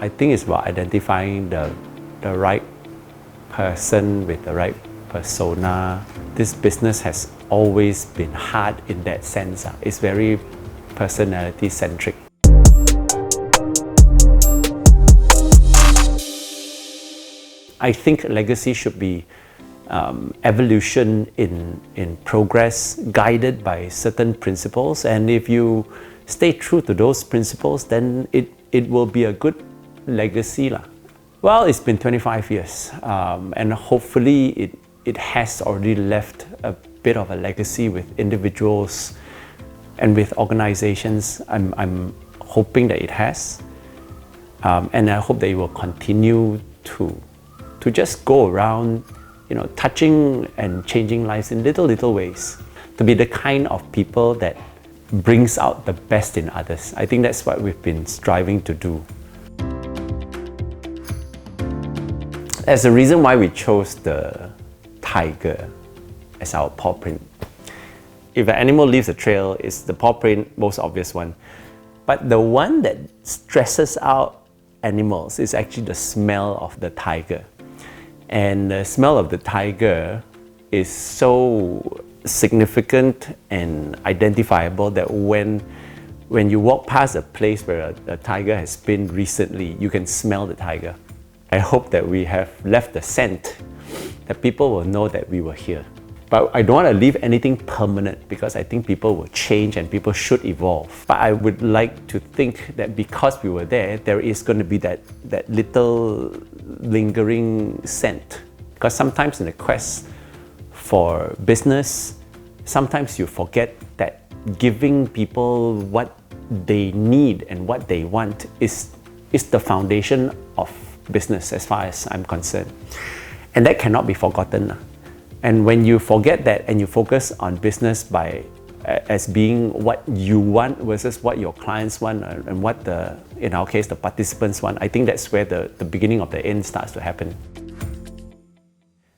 I think it's about identifying the right person with the right persona. This business has always been hard in that sense. It's very personality centric. I think legacy should be evolution in progress, guided by certain principles. And if you stay true to those principles, then it will be a good legacy. Well, it's been 25 years, and hopefully it has already left a bit of a legacy with individuals and with organizations. I'm hoping that it has, and I hope that it will continue to just go around, touching and changing lives in little ways, to be the kind of people that brings out the best in others. I think that's what we've been striving to do. There's a reason why we chose the tiger as our paw print. If an animal leaves a trail, it's the paw print, most obvious one. But the one that stresses out animals is actually the smell of the tiger. And the smell of the tiger is so significant and identifiable that when you walk past a place where a tiger has been recently, you can smell the tiger. I hope that we have left the scent, that people will know that we were here. But I don't want to leave anything permanent, because I think people will change and people should evolve. But I would like to think that because we were there is going to be that little lingering scent. Because sometimes in the quest for business, sometimes you forget that giving people what they need and what they want is the foundation of business, as far as I'm concerned. And that cannot be forgotten. And when you forget that and you focus on business as being what you want versus what your clients want, and what in our case, the participants want, I think that's where the beginning of the end starts to happen.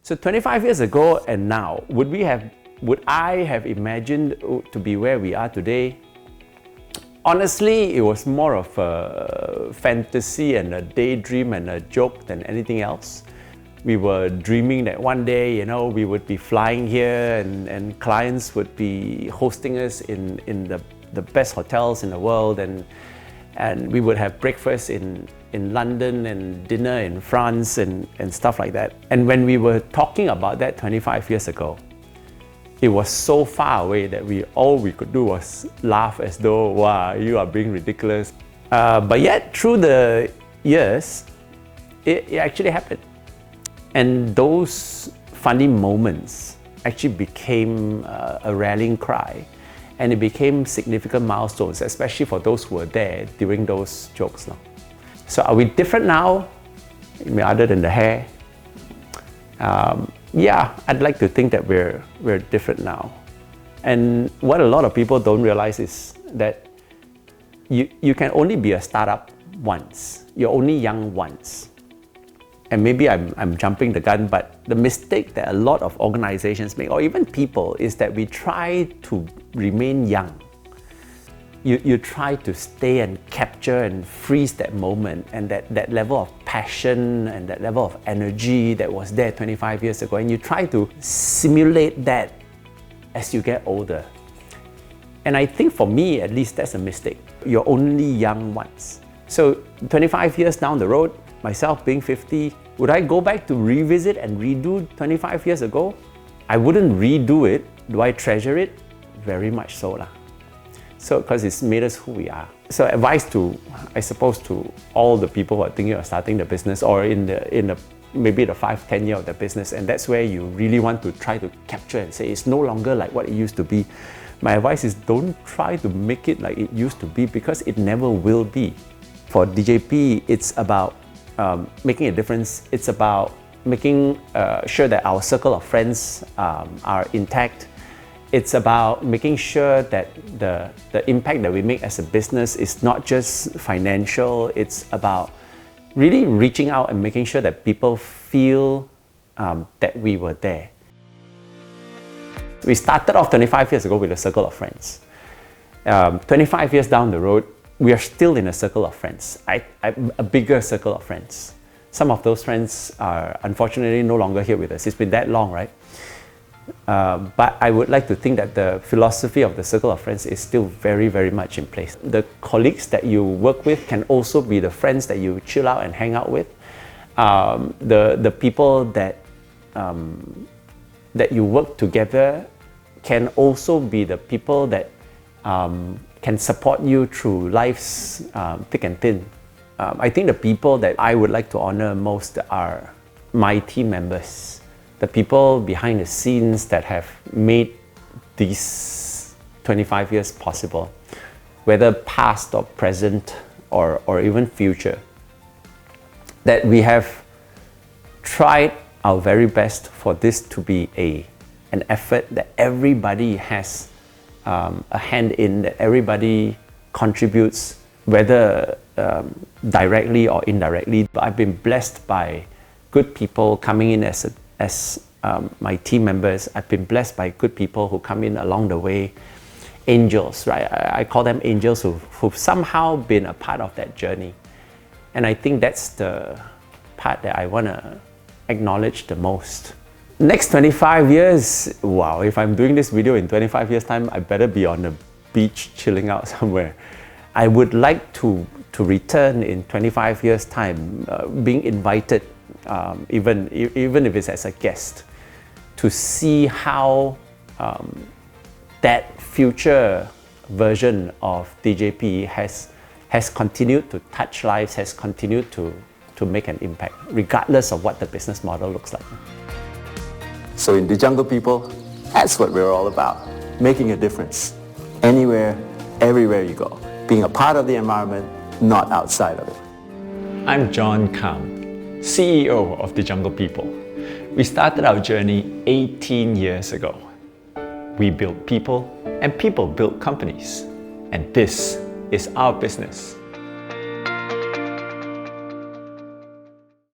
So 25 years ago and now, would I have imagined to be where we are today? Honestly, it was more of a fantasy and a daydream and a joke than anything else. We were dreaming that one day, we would be flying here and clients would be hosting us in the best hotels in the world, and we would have breakfast in London and dinner in France and stuff like that. And when we were talking about that 25 years ago, it was so far away that all we could do was laugh as though, wow, you are being ridiculous. But yet, through the years, it actually happened. And those funny moments actually became a rallying cry, and it became significant milestones, especially for those who were there during those jokes. So are we different now? Other than the hair? Yeah, I'd like to think that we're different now. And what a lot of people don't realize is that you can only be a startup once. You're only young once. And maybe I'm jumping the gun, but the mistake that a lot of organizations make, or even people, is that we try to remain young. You try to stay and capture and freeze that moment, and that level of passion and that level of energy that was there 25 years ago, and you try to simulate that as you get older. And I think for me, at least, that's a mistake. You're only young once. So 25 years down the road, myself being 50, would I go back to revisit and redo 25 years ago? I wouldn't redo it. Do I treasure it? Very much so. So, because it's made us who we are. So advice to, I suppose, to all the people who are thinking of starting the business, or in the maybe the 5-10 year of the business, and that's where you really want to try to capture and say it's no longer like what it used to be. My advice is, don't try to make it like it used to be, because it never will be. For DJP, it's about making a difference. It's about making sure that our circle of friends are intact. It's about making sure that the impact that we make as a business is not just financial. It's about really reaching out and making sure that people feel that we were there. We started off 25 years ago with a circle of friends. 25 years down the road, we are still in a circle of friends, a bigger circle of friends. Some of those friends are unfortunately no longer here with us. It's been that long, right? But I would like to think that the philosophy of the circle of friends is still very, very much in place. The colleagues that you work with can also be the friends that you chill out and hang out with. The people that you work together can also be the people that can support you through life's thick and thin. I think the people that I would like to honor most are my team members. The people behind the scenes that have made these 25 years possible, whether past or present or even future, that we have tried our very best for this to be an effort that everybody has a hand in, that everybody contributes, whether directly or indirectly. But I've been blessed by good people coming in as my team members. I've been blessed by good people who come in along the way, angels, right? I call them angels who've somehow been a part of that journey. And I think that's the part that I want to acknowledge the most. Next 25 years, wow, if I'm doing this video in 25 years time, I better be on the beach chilling out somewhere. I would like to return in 25 years time, being invited, even if it's as a guest, to see how that future version of DJP has continued to touch lives, has continued to make an impact, regardless of what the business model looks like. So in The Jungle People, that's what we're all about. Making a difference. Anywhere, everywhere you go. Being a part of the environment, not outside of it. I'm John Kam, CEO of The Jungle People. We started our journey 18 years ago. We built people and people built companies. And this is our business.